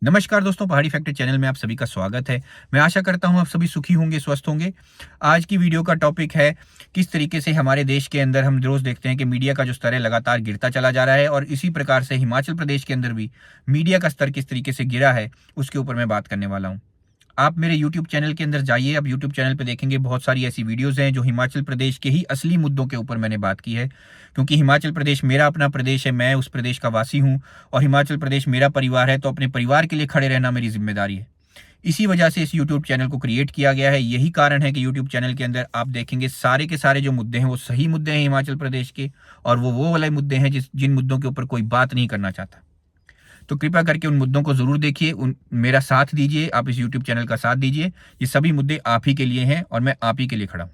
नमस्कार दोस्तों, पहाड़ी फैक्ट्री चैनल में आप सभी का स्वागत है। मैं आशा करता हूं आप सभी सुखी होंगे, स्वस्थ होंगे। आज की वीडियो का टॉपिक है किस तरीके से हमारे देश के अंदर हम रोज देखते हैं कि मीडिया का जो स्तर है लगातार गिरता चला जा रहा है, और इसी प्रकार से हिमाचल प्रदेश के अंदर भी मीडिया का स्तर किस तरीके से गिरा है उसके ऊपर मैं बात करने वाला हूँ। आप मेरे यूट्यूब चैनल के अंदर जाइए। आप यूट्यूब चैनल पे देखेंगे बहुत सारी ऐसी वीडियोस हैं जो हिमाचल प्रदेश के ही असली मुद्दों के ऊपर मैंने बात की है, क्योंकि हिमाचल प्रदेश मेरा अपना प्रदेश है, मैं उस प्रदेश का वासी हूँ और हिमाचल प्रदेश मेरा परिवार है, तो अपने परिवार के लिए खड़े रहना मेरी जिम्मेदारी है। इसी वजह से इस यूट्यूब चैनल को क्रिएट किया गया है। यही कारण है कि यूट्यूब चैनल के अंदर आप देखेंगे सारे के सारे जो मुद्दे हैं वो सही मुद्दे हैं हिमाचल प्रदेश के, और वो वाले मुद्दे हैं जिन मुद्दों के ऊपर कोई बात नहीं करना चाहता। तो कृपया करके उन मुद्दों को जरूर देखिए, मेरा साथ दीजिए, आप इस यूट्यूब चैनल का साथ दीजिए। ये सभी मुद्दे आप ही के लिए हैं और मैं आप ही के लिए खड़ा हूं।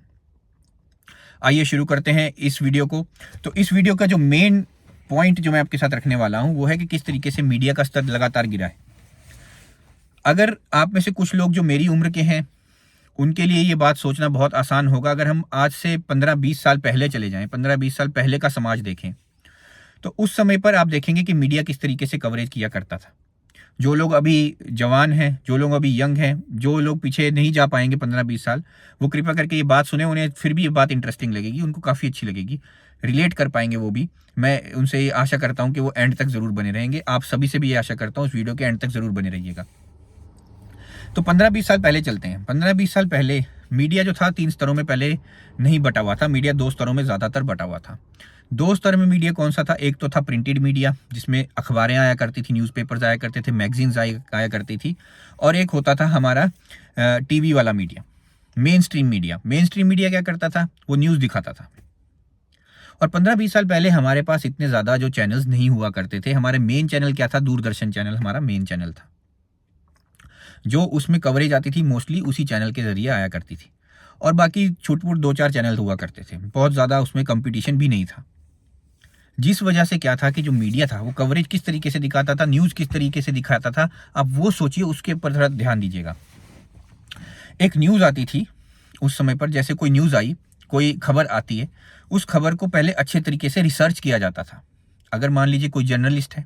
आइए शुरू करते हैं इस वीडियो को। तो इस वीडियो का जो मेन पॉइंट जो मैं आपके साथ रखने वाला हूं वो है कि किस तरीके से मीडिया का स्तर लगातार गिरा है। अगर आप में से कुछ लोग जो मेरी उम्र के हैं उनके लिए ये बात सोचना बहुत आसान होगा। अगर हम आज से 15-20 साल पहले चले जाएं, 15-20 साल पहले का समाज देखें, तो उस समय पर आप देखेंगे कि मीडिया किस तरीके से कवरेज किया करता था। जो लोग अभी जवान हैं, जो लोग अभी यंग हैं, जो लोग पीछे नहीं जा पाएंगे 15-20 साल, वो कृपया करके ये बात सुने। उन्हें फिर भी ये बात इंटरेस्टिंग लगेगी, उनको काफ़ी अच्छी लगेगी, रिलेट कर पाएंगे वो भी। मैं उनसे ये आशा करता हूँ कि वो एंड तक ज़रूर बने रहेंगे। आप सभी से भी ये आशा करता हूँ इस वीडियो के एंड तक ज़रूर बने रहिएगा। तो 15-20 साल पहले चलते हैं। 15-20 साल पहले मीडिया जो था 3 स्तरों में पहले नहीं बटा हुआ था। मीडिया 2 स्तरों में ज़्यादातर बटा हुआ था। 2 स्तर में मीडिया कौन सा था? एक तो था प्रिंटेड मीडिया, जिसमें अखबारें आया करती थी, न्यूज़पेपर्स आया करते थे, मैगजीन्स आया करती थी, और एक होता था हमारा टीवी वाला media, main stream media. Main stream media क्या करता था? वो न्यूज़ दिखाता था। और 15-20 साल पहले हमारे पास इतने ज़्यादा जो चैनल्स नहीं हुआ करते थे। हमारे मेन चैनल क्या था? दूरदर्शन चैनल हमारा मेन चैनल था, जो उसमें कवरेज आती थी मोस्टली उसी चैनल के जरिए आया करती थी। और बाकी छूट-फूट 2-4 चैनल हुआ करते थे। बहुत ज़्यादा उसमें कंपटीशन भी नहीं था। जिस वजह से क्या था कि जो मीडिया था वो कवरेज किस तरीके से दिखाता था, न्यूज़ किस तरीके से दिखाता था, आप वो सोचिए, उसके ऊपर थोड़ा ध्यान दीजिएगा। एक न्यूज़ आती थी उस समय पर, जैसे कोई न्यूज़ आई, कोई खबर आती है, उस खबर को पहले अच्छे तरीके से रिसर्च किया जाता था। अगर मान लीजिए कोई जर्नलिस्ट है,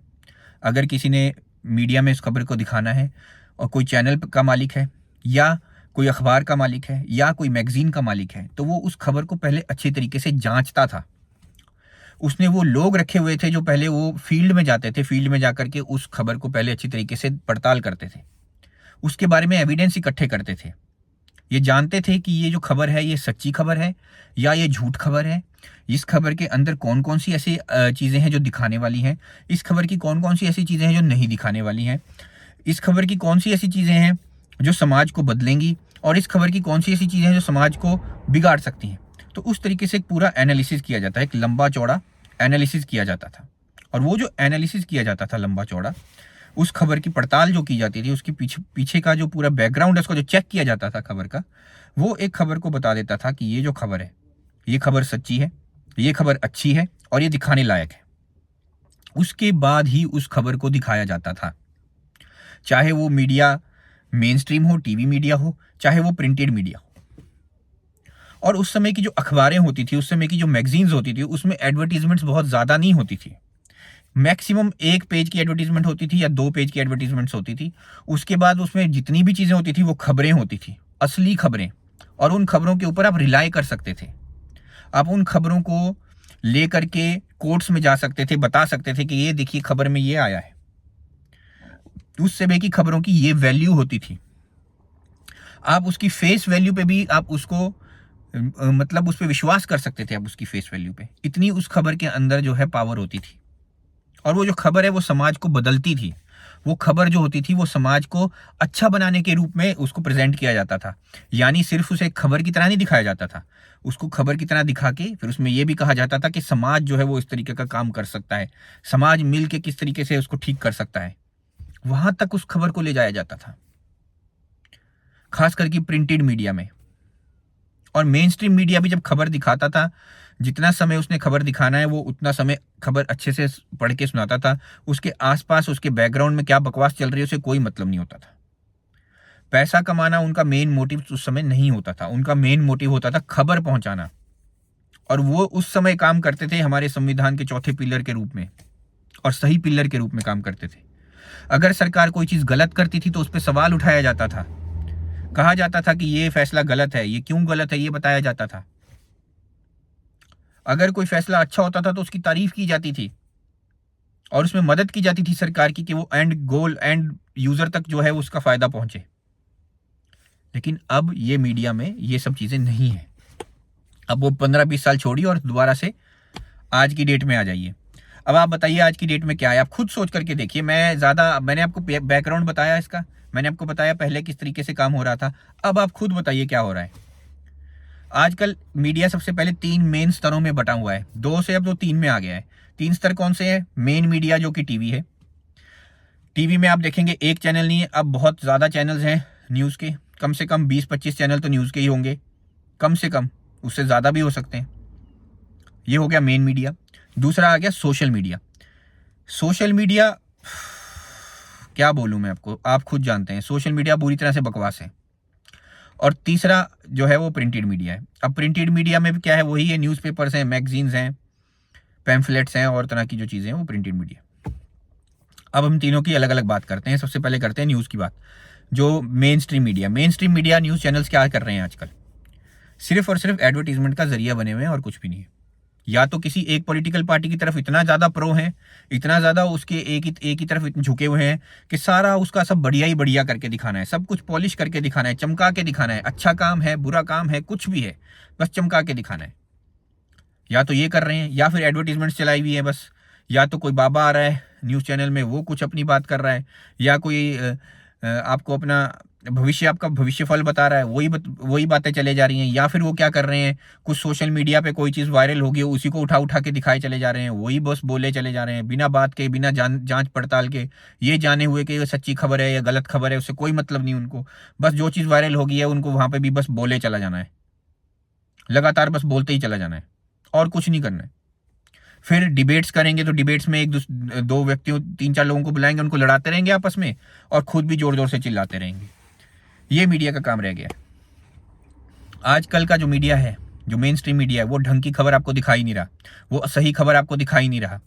अगर किसी ने मीडिया में इस खबर को दिखाना है, और कोई चैनल का मालिक है, या कोई अखबार का मालिक है, या कोई मैगजीन का मालिक है, तो वो उस खबर को पहले अच्छे तरीके से जांचता था। उसने वो लोग रखे हुए थे जो पहले वो फील्ड में जाते थे, फील्ड में जाकर के उस खबर को पहले अच्छी तरीके से पड़ताल करते थे, उसके बारे में एविडेंस इकट्ठे करते थे। ये जानते थे कि ये जो खबर है ये सच्ची खबर है या ये झूठ खबर है, इस खबर के अंदर कौन कौन सी ऐसी चीज़ें हैं जो दिखाने वाली हैं, इस खबर की कौन कौन सी ऐसी चीज़ें हैं जो नहीं दिखाने वाली हैं, इस खबर की कौन सी ऐसी चीज़ें हैं जो समाज को बदलेंगी, और इस खबर की कौन सी ऐसी चीज़ें हैं जो समाज को बिगाड़ सकती हैं। तो उस तरीके से एक पूरा एनालिसिस किया जाता है, एक लंबा चौड़ा एनालिसिस किया जाता था। और वो जो एनालिसिस किया जाता था लंबा चौड़ा, उस खबर की पड़ताल जो की जाती थी, उसके पीछे पीछे का जो पूरा बैकग्राउंड है, उसको जो चेक किया जाता था खबर का, वो एक खबर को बता देता था कि ये जो खबर है, ये खबर सच्ची है, ये खबर अच्छी है और ये दिखाने लायक है। उसके बाद ही उस खबर को दिखाया जाता था, चाहे वो मीडिया मेन स्ट्रीम हो, टीवी मीडिया हो, चाहे वो प्रिंटेड मीडिया हो। और उस समय की जो अखबारें होती थी, उस समय की जो मैगजीन्स होती थी, उसमें एडवर्टीजमेंट्स बहुत ज़्यादा नहीं होती थी। मैक्सिमम 1 पेज की एडवर्टीजमेंट होती थी या 2 पेज की एडवर्टीजमेंट्स होती थी। उसके बाद उसमें जितनी भी चीज़ें होती थी वो खबरें होती थी, असली खबरें, और उन खबरों के ऊपर आप रिलाई कर सकते थे। आप उन खबरों को लेकर के कोर्ट्स में जा सकते थे, बता सकते थे कि ये देखिए खबर में ये आया है। उस समय की खबरों की ये वैल्यू होती थी। आप उसकी फेस वैल्यू पे भी आप उसको मतलब उस पर विश्वास कर सकते थे। आप उसकी फेस वैल्यू पे, इतनी उस खबर के अंदर जो है पावर होती थी। और वो जो खबर है वो समाज को बदलती थी। वो खबर जो होती थी वो समाज को अच्छा बनाने के रूप में उसको प्रेजेंट किया जाता था। यानी सिर्फ उसे एक खबर की तरह नहीं दिखाया जाता था, उसको खबर की तरह दिखा के फिर उसमें यह भी कहा जाता था कि समाज जो है वो इस तरीके का काम कर सकता है, समाज मिल के किस तरीके से उसको ठीक कर सकता है। वहां तक उस खबर को ले जाया जाता था, खास करके प्रिंटेड मीडिया में। और मेन स्ट्रीम मीडिया भी जब खबर दिखाता था, जितना समय उसने खबर दिखाना है वो उतना समय खबर अच्छे से पढ़ के सुनाता था। उसके आसपास, उसके बैकग्राउंड में क्या बकवास चल रही है उसे कोई मतलब नहीं होता था। पैसा कमाना उनका मेन मोटिव उस समय नहीं होता था, उनका मेन मोटिव होता था खबर पहुंचाना। और वो उस समय काम करते थे हमारे संविधान के चौथे पिलर के रूप में, और सही पिलर के रूप में काम करते थे। अगर सरकार कोई चीज़ गलत करती थी तो उस पर सवाल उठाया जाता था, कहा जाता था कि ये फैसला गलत है, ये क्यों गलत है, ये बताया जाता था। अगर कोई फैसला अच्छा होता था तो उसकी तारीफ की जाती थी और उसमें मदद की जाती थी सरकार की कि वो एंड यूजर तक जो है उसका फायदा पहुंचे। लेकिन अब ये मीडिया में ये सब चीजें नहीं है। अब वो 15-20 साल छोड़िए और दोबारा से आज की डेट में आ जाइए। अब आप बताइए आज की डेट में क्या है, आप खुद सोच करके देखिए। मैंने आपको बैकग्राउंड बताया इसका, मैंने आपको बताया पहले किस तरीके से काम हो रहा था। अब आप खुद बताइए क्या हो रहा है। आजकल मीडिया सबसे पहले 3 मेन स्तरों में बटा हुआ है, 2 से अब तो 3 में आ गया है। 3 स्तर कौन से हैं? मेन मीडिया जो कि टीवी है। टीवी में आप देखेंगे एक चैनल नहीं है, अब बहुत ज़्यादा चैनल्स हैं न्यूज़ के। कम से कम 20-25 चैनल तो न्यूज़ के ही होंगे, कम से कम, उससे ज़्यादा भी हो सकते हैं। ये हो गया मेन मीडिया। दूसरा आ गया सोशल मीडिया। सोशल मीडिया क्या बोलूँ मैं आपको, आप खुद जानते हैं सोशल मीडिया बुरी तरह से बकवास है। और तीसरा जो है वो प्रिंटेड मीडिया है। अब प्रिंटेड मीडिया में भी क्या है, वही है, न्यूज़पेपर्स हैं, मैगजीन्स हैं, पैम्फलेट्स हैं और तरह की जो चीज़ें हैं वो प्रिंटेड मीडिया। अब हम तीनों की अलग अलग बात करते हैं। सबसे पहले करते हैं न्यूज़ की बात। जो main stream media news channels क्या कर रहे हैं आजकल? सिर्फ और सिर्फ एडवर्टीजमेंट का जरिया बने हुए हैं और कुछ भी नहीं है। या तो किसी एक पॉलिटिकल पार्टी की तरफ इतना ज़्यादा प्रो हैं, इतना ज़्यादा उसके एक ही तरफ झुके हुए हैं कि सारा उसका सब बढ़िया ही बढ़िया करके दिखाना है, सब कुछ पॉलिश करके दिखाना है, चमका के दिखाना है। अच्छा काम है, बुरा काम है, कुछ भी है, बस चमका के दिखाना है। या तो ये कर रहे हैं, या फिर एडवर्टीजमेंट्स चलाई हुई है बस। या तो कोई बाबा आ रहा है न्यूज़ चैनल में, वो कुछ अपनी बात कर रहा है, या कोई आपको अपना आपका भविष्य फल बता रहा है, वही बातें चले जा रही हैं। या फिर वो क्या कर रहे हैं, कुछ सोशल मीडिया पे कोई चीज़ वायरल होगी, उसी को उठा उठा के दिखाए चले जा रहे हैं, वही बस बोले चले जा रहे हैं, बिना बात के, बिना जांच पड़ताल के, ये जाने हुए कि ये सच्ची खबर है या गलत खबर है, उससे कोई मतलब नहीं उनको। बस जो चीज़ वायरल होगी है उनको वहाँ पे भी बस बोले चला जाना है, लगातार बस बोलते ही चला जाना है और कुछ नहीं करना है। फिर डिबेट्स करेंगे तो डिबेट्स में दो व्यक्तियों, 3-4 लोगों को बुलाएंगे, उनको लड़ाते रहेंगे आपस में और खुद भी जोर जोर से चिल्लाते रहेंगे। ये मीडिया का काम रह गया है। आजकल का जो मीडिया है, जो मेन स्ट्रीम मीडिया है, वो ढंग की खबर आपको दिखाई नहीं रहा, वो सही खबर आपको दिखाई नहीं रहा।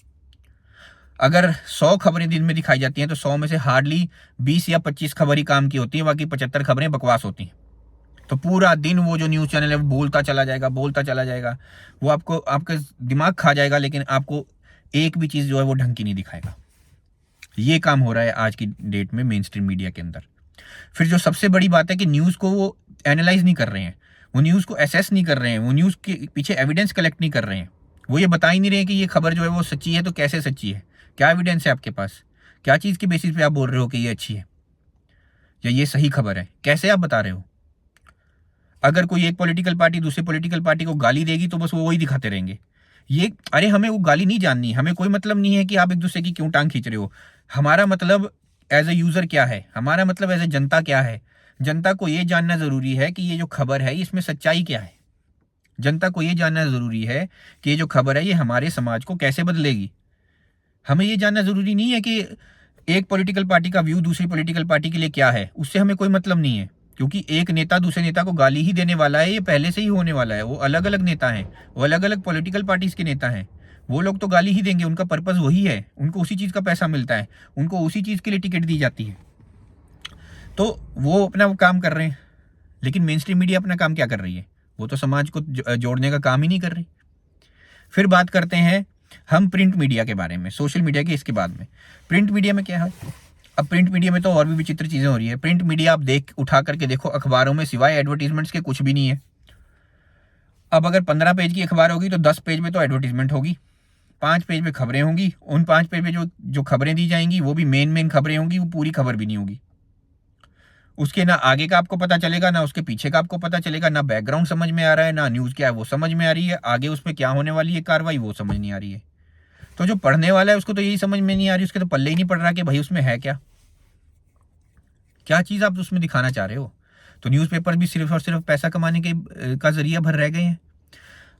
अगर 100 खबरें दिन में दिखाई जाती हैं तो 100 में से हार्डली 20 या 25 खबर ही काम की होती है, बाकी 75 खबरें बकवास होती हैं। तो पूरा दिन वो जो न्यूज़ चैनल है वो बोलता चला जाएगा, वो आपका दिमाग खा जाएगा, लेकिन आपको एक भी चीज़ जो है वो ढंग की नहीं दिखाएगा। ये काम हो रहा है आज की डेट में मेन स्ट्रीम मीडिया के अंदर। फिर जो सबसे बड़ी बात है कि न्यूज़ को वो एनालाइज नहीं कर रहे हैं, वो न्यूज़ को एसेस नहीं कर रहे हैं, वो न्यूज़ के पीछे एविडेंस कलेक्ट नहीं कर रहे हैं। वो ये बता ही नहीं रहे हैं कि ये खबर जो है वो सच्ची है तो कैसे सच्ची है, क्या एविडेंस है आपके पास, क्या चीज़ के बेसिस पे आप बोल रहे हो कि ये अच्छी है या ये सही खबर है, कैसे आप बता रहे हो। अगर कोई एक पॉलिटिकल पार्टी दूसरी पॉलिटिकल पार्टी को गाली देगी तो बस वो वही दिखाते रहेंगे। अरे हमें वो गाली नहीं जाननी, हमें कोई मतलब नहीं है कि आप एक दूसरे की क्यों टांग खींच रहे हो। हमारा मतलब एज ए यूज़र क्या है, हमारा मतलब एज ए जनता क्या है। जनता को ये जानना ज़रूरी है कि ये जो खबर है इसमें सच्चाई क्या है। जनता को ये जानना ज़रूरी है कि ये जो खबर है ये हमारे समाज को कैसे बदलेगी। हमें ये जानना ज़रूरी नहीं है कि एक पॉलिटिकल पार्टी का व्यू दूसरी पॉलिटिकल पार्टी के लिए क्या है, उससे हमें कोई मतलब नहीं है। क्योंकि एक नेता दूसरे नेता को गाली ही देने वाला है, ये पहले से ही होने वाला है। वो अलग अलग नेता हैं, वो अलग अलग पॉलिटिकल पार्टीज के नेता हैं, वो लोग तो गाली ही देंगे, उनका पर्पज़ वही है, उनको उसी चीज़ का पैसा मिलता है, उनको उसी चीज़ के लिए टिकट दी जाती है, तो वो अपना वो काम कर रहे हैं। लेकिन मेन स्ट्रीम मीडिया अपना काम क्या कर रही है, वो तो समाज को जोड़ने का काम ही नहीं कर रही। फिर बात करते हैं हम प्रिंट मीडिया के बारे में, सोशल मीडिया के इसके बाद में। प्रिंट मीडिया में क्या है, अब प्रिंट मीडिया में तो और भी विचित्र चीज़ें हो रही है। प्रिंट मीडिया आप उठा करके देखो, अखबारों में सिवाय एडवर्टीजमेंट्स के कुछ भी नहीं है। अब अगर 15 पेज की अखबार होगी तो 10 पेज में तो एडवर्टीजमेंट होगी, 5 पेज में खबरें होंगी, उन 5 पेज में जो खबरें दी जाएंगी वो भी मेन खबरें होंगी, वो पूरी खबर भी नहीं होगी। उसके ना आगे का आपको पता चलेगा, ना उसके पीछे का आपको पता चलेगा, ना बैकग्राउंड समझ में आ रहा है, ना न्यूज़ क्या है वो समझ में आ रही है, आगे उसमें क्या होने वाली है कार्रवाई वो समझ नहीं आ रही है। तो जो पढ़ने वाला है उसको तो यही समझ में नहीं आ रही, उसके तो पल्ले ही नहीं पड़ रहा कि भाई उसमें है क्या चीज़ आप उसमें दिखाना चाह रहे हो। तो न्यूज़पेपर भी सिर्फ और सिर्फ पैसा कमाने का जरिया भर रह गए हैं।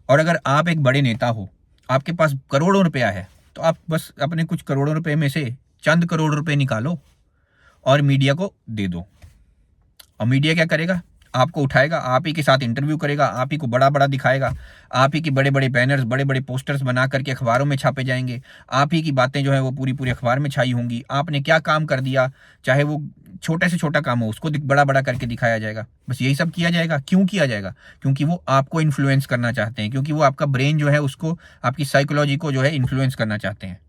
और अगर आप एक बड़े नेता हो, आपके पास करोड़ों रुपया है, तो आप बस अपने कुछ करोड़ों रुपए में से चंद करोड़ रुपए निकालो और मीडिया को दे दो। और मीडिया क्या करेगा, आपको उठाएगा, आप ही के साथ इंटरव्यू करेगा, आप ही को बड़ा बड़ा दिखाएगा, आप ही के बड़े बड़े बैनर्स, बड़े बड़े पोस्टर्स बना करके अखबारों में छापे जाएंगे, आप ही की बातें जो है वो पूरी पूरी अखबार में छाई होंगी। आपने क्या काम कर दिया, चाहे वो छोटे से छोटा काम हो, उसको बड़ा बड़ा करके दिखाया जाएगा। बस यही सब किया जाएगा। क्यों किया जाएगा? क्योंकि वो आपको इन्फ्लुएंस करना चाहते हैं, क्योंकि वो आपका ब्रेन जो है उसको, आपकी साइकोलॉजी को जो है इन्फ्लुएंस करना चाहते हैं।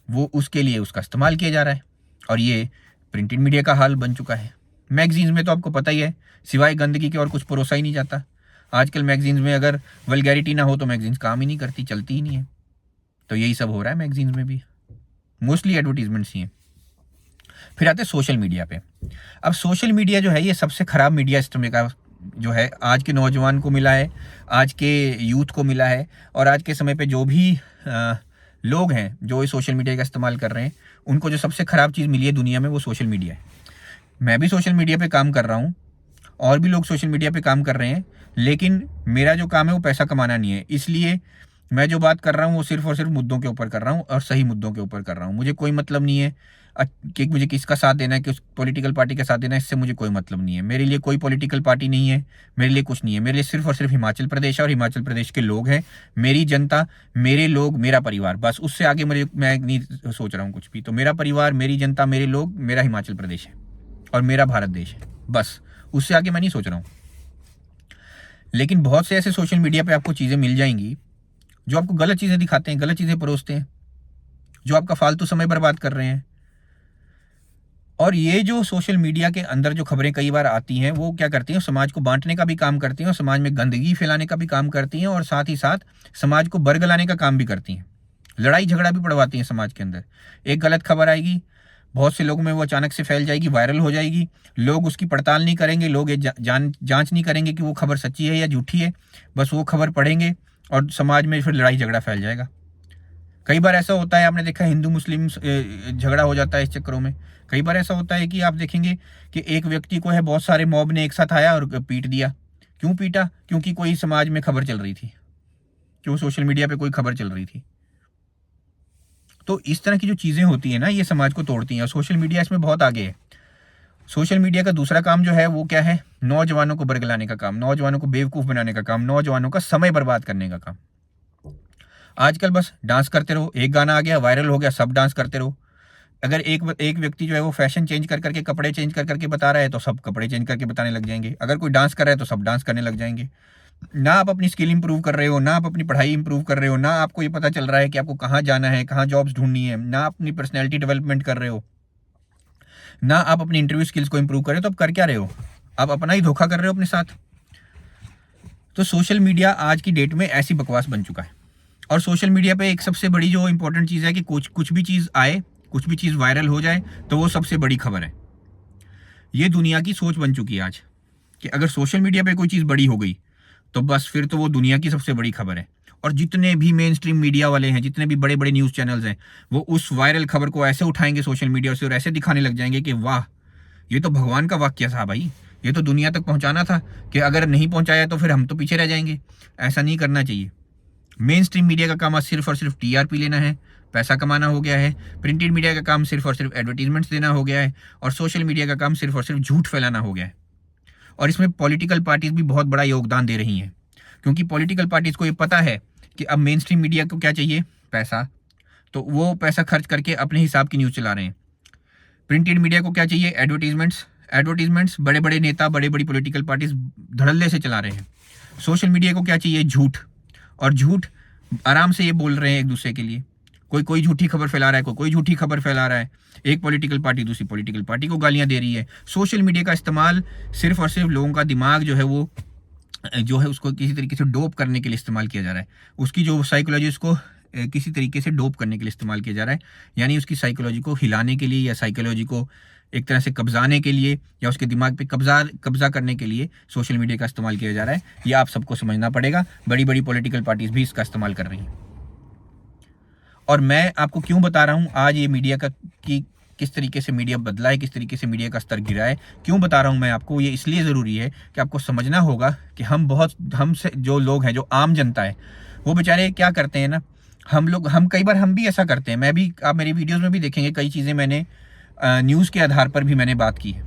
वो उसके लिए उसका इस्तेमाल किया जा रहा है। और ये प्रिंटेड मीडिया का हाल बन चुका है। मैगजीन्स में तो आपको पता ही है, सिवाय गंदगी के और कुछ परोसा ही नहीं जाता। आजकल मैगजीन्स में अगर वल्गैरिटी ना हो तो मैगजीन्स काम ही नहीं करती, चलती ही नहीं है। तो यही सब हो रहा है मैगजीन्स में भी, मोस्टली एडवर्टीजमेंट्स ही हैं। फिर आते हैं सोशल मीडिया पे। अब सोशल मीडिया जो है ये सबसे खराब मीडिया इस समय का जो है आज के नौजवान को मिला है, आज के यूथ को मिला है। और आज के समय पे जो भी लोग हैं जो इस सोशल मीडिया का इस्तेमाल कर रहे हैं, उनको जो सबसे ख़राब चीज़ मिली है दुनिया में वो सोशल मीडिया है। मैं भी सोशल मीडिया पे काम कर रहा हूँ, और भी लोग सोशल मीडिया पे काम कर रहे हैं, लेकिन मेरा जो काम है वो पैसा कमाना नहीं है। इसलिए मैं जो बात कर रहा हूँ वो सिर्फ और सिर्फ मुद्दों के ऊपर कर रहा हूँ, और सही मुद्दों के ऊपर कर रहा हूँ। मुझे कोई मतलब नहीं है कि मुझे किसका साथ देना है, किस पॉलिटिकल पार्टी का साथ देना है, इससे मुझे कोई मतलब नहीं है। मेरे लिए कोई पॉलिटिकल पार्टी नहीं है, मेरे लिए कुछ नहीं है। मेरे लिए सिर्फ और सिर्फ हिमाचल प्रदेश है और हिमाचल प्रदेश के लोग हैं, मेरी जनता, मेरे लोग, मेरा परिवार। बस उससे आगे मैं नहीं सोच रहा हूँ कुछ भी। तो मेरा परिवार, मेरी जनता, मेरे लोग, मेरा हिमाचल प्रदेश है और मेरा भारत देश है। बस उससे आगे मैं नहीं सोच रहा हूँ। लेकिन बहुत से ऐसे सोशल मीडिया पे आपको चीज़ें मिल जाएंगी जो आपको गलत चीज़ें दिखाते हैं, गलत चीज़ें परोसते हैं, जो आपका फालतू समय बर्बाद कर रहे हैं। और ये जो सोशल मीडिया के अंदर जो खबरें कई बार आती हैं, वो क्या करती हैं, समाज को बांटने का भी काम करती हैं, और समाज में गंदगी फैलाने का भी काम करती हैं, और साथ ही साथ समाज को बरगलाने का काम भी करती हैं। लड़ाई झगड़ा भी पड़वाती हैं समाज के अंदर। एक गलत खबर आएगी, बहुत से लोगों में वो अचानक से फैल जाएगी, वायरल हो जाएगी। लोग उसकी पड़ताल नहीं करेंगे, लोग ये जांच नहीं करेंगे कि वो खबर सच्ची है या झूठी है। बस वो खबर पढ़ेंगे और समाज में फिर लड़ाई झगड़ा फैल जाएगा। कई बार ऐसा होता है, आपने देखा, हिंदू मुस्लिम झगड़ा हो जाता है इस चक्करों में। कई बार ऐसा होता है कि आप देखेंगे कि एक व्यक्ति को है बहुत सारे मॉब ने एक साथ आया और पीट दिया। क्यों पीटा? क्योंकि कोई समाज में खबर चल रही थी, क्यों सोशल मीडिया पे कोई खबर चल रही थी। तो इस तरह की जो चीज़ें होती हैं ना, ये समाज को तोड़ती हैं, और सोशल मीडिया इसमें बहुत आगे है। सोशल मीडिया का दूसरा काम जो है वो क्या है? नौजवानों को बरगलाने का काम, नौजवानों को बेवकूफ़ बनाने का काम, नौजवानों का समय बर्बाद करने का काम। आजकल बस डांस करते रहो, एक गाना आ गया, वायरल हो गया, सब डांस करते रहो। अगर एक व्यक्ति जो है वो फैशन चेंज कर करके, कपड़े चेंज कर करके बता रहा है, तो सब कपड़े चेंज करके बताने लग जाएंगे। अगर कोई डांस कर रहा है तो सब डांस करने लग जाएंगे। ना आप अपनी स्किल इंप्रूव कर रहे हो, ना आप अपनी पढ़ाई इंप्रूव कर रहे हो, ना आपको ये पता चल रहा है कि आपको कहाँ जाना है, कहाँ जॉब्स ढूंढनी है, ना अपनी पर्सनैलिटी डेवलपमेंट कर रहे हो, ना आप अपनी इंटरव्यू स्किल्स को इंप्रूव कर रहे हो। तो आप कर क्या रहे हो? आप अपना ही धोखा कर रहे हो अपने साथ। तो सोशल मीडिया आज की डेट में ऐसी बकवास बन चुका है। और सोशल मीडिया पे एक सबसे बड़ी जो इंपॉर्टेंट चीज़ है कि कुछ भी चीज़ आए, कुछ भी चीज़ वायरल हो जाए तो वो सबसे बड़ी खबर है। ये दुनिया की सोच बन चुकी है आज, कि अगर सोशल मीडिया पे कोई चीज़ बड़ी हो गई तो बस फिर तो वो दुनिया की सबसे बड़ी खबर है। और जितने भी मेन स्ट्रीम मीडिया वाले हैं, जितने भी बड़े बड़े न्यूज़ चैनल्स हैं, वो उस वायरल खबर को ऐसे उठाएंगे सोशल मीडिया से और ऐसे दिखाने लग जाएंगे कि वाह, ये तो भगवान का वाक्य था भाई, ये तो दुनिया तक पहुंचाना था, कि अगर नहीं पहुंचाया तो फिर हम तो पीछे रह जाएंगे। ऐसा नहीं करना चाहिए। मेन स्ट्रीम मीडिया का काम आज सिर्फ और सिर्फ टीआरपी लेना है, पैसा कमाना हो गया है। प्रिंटेड मीडिया का काम सिर्फ और सिर्फ एडवर्टीजमेंट्स देना हो गया है, और सोशल मीडिया का काम सिर्फ और सिर्फ झूठ फैलाना हो गया है। और इसमें पॉलिटिकल पार्टीज भी बहुत बड़ा योगदान दे रही हैं, क्योंकि पॉलिटिकल पार्टीज को ये पता है कि अब मेन स्ट्रीम मीडिया को क्या चाहिए? पैसा। तो वो पैसा खर्च करके अपने हिसाब की न्यूज़ चला रहे हैं। प्रिंटेड मीडिया को क्या चाहिए? एडवर्टीजमेंट्स बड़े बड़े नेता, बड़े बड़ी पॉलिटिकल पार्टीज धड़ल्ले से चला रहे हैं। सोशल मीडिया को क्या चाहिए? झूठ। और झूठ आराम से ये बोल रहे हैं एक दूसरे के लिए। कोई झूठी खबर फैला रहा है, कोई झूठी खबर फैला रहा है। एक पॉलिटिकल पार्टी दूसरी पॉलिटिकल पार्टी को गालियां दे रही है। सोशल मीडिया का इस्तेमाल सिर्फ और सिर्फ लोगों का दिमाग जो है उसको किसी तरीके से डोप करने के लिए इस्तेमाल किया जा रहा है। उसकी जो साइकोलॉजी, उसको किसी तरीके से डोप करने के लिए इस्तेमाल किया जा रहा है। यानी उसकी साइकोलॉजी को हिलाने के लिए, या साइकोलॉजी को एक तरह से कब्जाने के लिए, या उसके दिमाग पे कब्जा करने के लिए सोशल मीडिया का इस्तेमाल किया जा रहा है। ये आप सबको समझना पड़ेगा। बड़ी बड़ी पॉलिटिकल पार्टीज भी इसका इस्तेमाल कर रही हैं। और मैं आपको क्यों बता रहा हूँ आज ये मीडिया का, कि किस तरीके से मीडिया बदला है, किस तरीके से मीडिया का स्तर गिरा है, क्यों बता रहा हूँ मैं आपको? ये इसलिए ज़रूरी है कि आपको समझना होगा कि हमसे जो लोग हैं, जो आम जनता है, वो बेचारे क्या करते हैं ना, हम कई बार हम भी ऐसा करते हैं। मैं भी, आप मेरी वीडियोज़ में भी देखेंगे, कई चीज़ें मैंने न्यूज़ के आधार पर भी मैंने बात की है।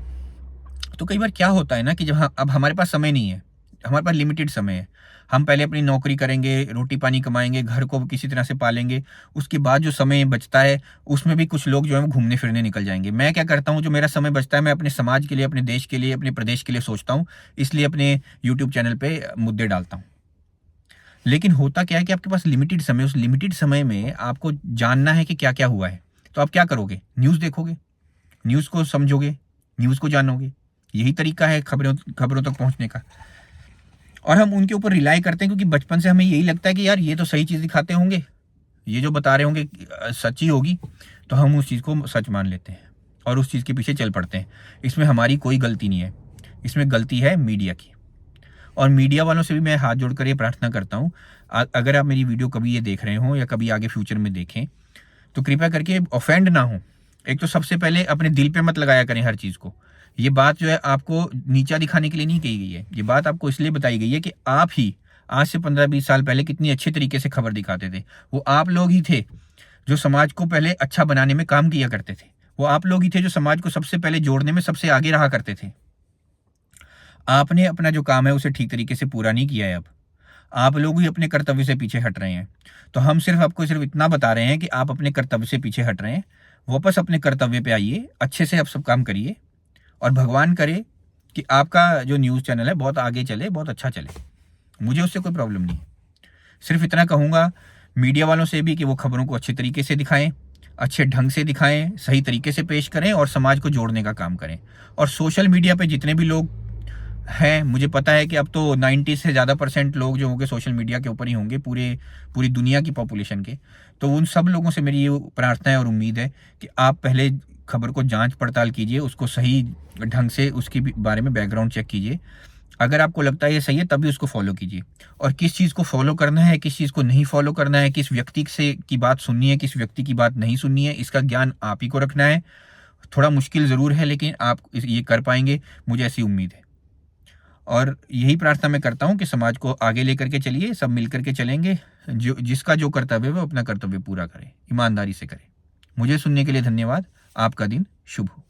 तो कई बार क्या होता है ना कि जब अब हमारे पास समय नहीं है, हमारे पास लिमिटेड समय है। हम पहले अपनी नौकरी करेंगे, रोटी-पानी कमाएँगे, घर को किसी तरह से पालेंगे। उसके बाद जो समय बचता है, उसमें भी कुछ लोग जो है वो घूमने-फिरने निकल जाएँगे। मैं क्या करता हूँ, जो मेरा समय बचता है, मैं अपने समाज के लिए, अपने देश के लिए, अपने प्रदेश के लिए सोचता हूँ। इसलिए अपने यूट्यूब चैनल पे मुद्दे डालता हूँ। लेकिन होता क्या है कि आपके पास लिमिटेड समय, उस लिमिटेड समय में आपको जानना है कि क्या-क्या हुआ है। तो आप क्या करोगे? न्यूज़ देखोगे, न्यूज़ को समझोगे, न्यूज़ को जानोगे। यही तरीका है खबरों खबरों तक पहुँचने का। और हम उनके ऊपर रिलाय करते हैं क्योंकि बचपन से हमें यही लगता है कि यार ये तो सही चीज़ दिखाते होंगे, ये जो बता रहे होंगे सच ही होगी, तो हम उस चीज़ को सच मान लेते हैं और उस चीज़ के पीछे चल पड़ते हैं। इसमें हमारी कोई गलती नहीं है, इसमें गलती है मीडिया की। और मीडिया वालों से भी मैं हाथ जोड़कर ये प्रार्थना करता हूँ, अगर आप मेरी वीडियो कभी ये देख रहे हों या कभी आगे फ्यूचर में देखें, तो कृपया करके ऑफेंड ना हों। एक तो सबसे पहले अपने दिल पे मत लगाया करें हर चीज़ को। ये बात जो है आपको नीचा दिखाने के लिए नहीं कही गई है। ये बात आपको इसलिए बताई गई है कि आप ही आज से 15-20 साल पहले कितनी अच्छे तरीके से खबर दिखाते थे। वो आप लोग ही थे जो समाज को पहले अच्छा बनाने में काम किया करते थे। वो आप लोग ही थे जो समाज को सबसे पहले जोड़ने में सबसे आगे रहा करते थे। आपने अपना जो काम है उसे ठीक तरीके से पूरा नहीं किया है अब। आप लोग ही अपने कर्तव्य से पीछे हट रहे हैं। तो हम सिर्फ़ आपको सिर्फ़ इतना बता रहे हैं कि आप अपने कर्तव्य से पीछे हट रहे हैं। वापस अपने कर्तव्य पे आइए, अच्छे से आप सब काम करिए और भगवान करे कि आपका जो न्यूज़ चैनल है बहुत आगे चले, बहुत अच्छा चले। मुझे उससे कोई प्रॉब्लम नहीं है। सिर्फ़ इतना कहूँगा मीडिया वालों से भी कि वो खबरों को अच्छे तरीके से दिखाएँ, अच्छे ढंग से दिखाएँ, सही तरीके से पेश करें और समाज को जोड़ने का काम करें। और सोशल मीडिया पे जितने भी लोग हैं, मुझे पता है कि अब तो 90 से ज़्यादा % लोग जो होंगे सोशल मीडिया के ऊपर ही होंगे, पूरी दुनिया की पॉपुलेशन के। तो उन सब लोगों से मेरी ये प्रार्थना है और उम्मीद है कि आप पहले खबर को जाँच-पड़ताल कीजिए, उसको सही ढंग से उसके बारे में बैकग्राउंड चेक कीजिए। अगर आपको लगता है ये सही है तभी उसको फ़ॉलो कीजिए। और किस चीज़ को फ़ॉलो करना है, किस चीज़ को नहीं फ़ॉलो करना है, किस व्यक्ति से की बात सुननी है, किस व्यक्ति की बात नहीं सुननी है, इसका ज्ञान आप ही को रखना है। थोड़ा मुश्किल ज़रूर है लेकिन आप ये कर पाएँगे, मुझे ऐसी उम्मीद है। और यही प्रार्थना मैं करता हूँ कि समाज को आगे लेकर के चलिए, सब मिलकर के चलेंगे। जो जिसका जो कर्तव्य है वो अपना कर्तव्य पूरा करे, ईमानदारी से करे। मुझे सुनने के लिए धन्यवाद। आपका दिन शुभ हो।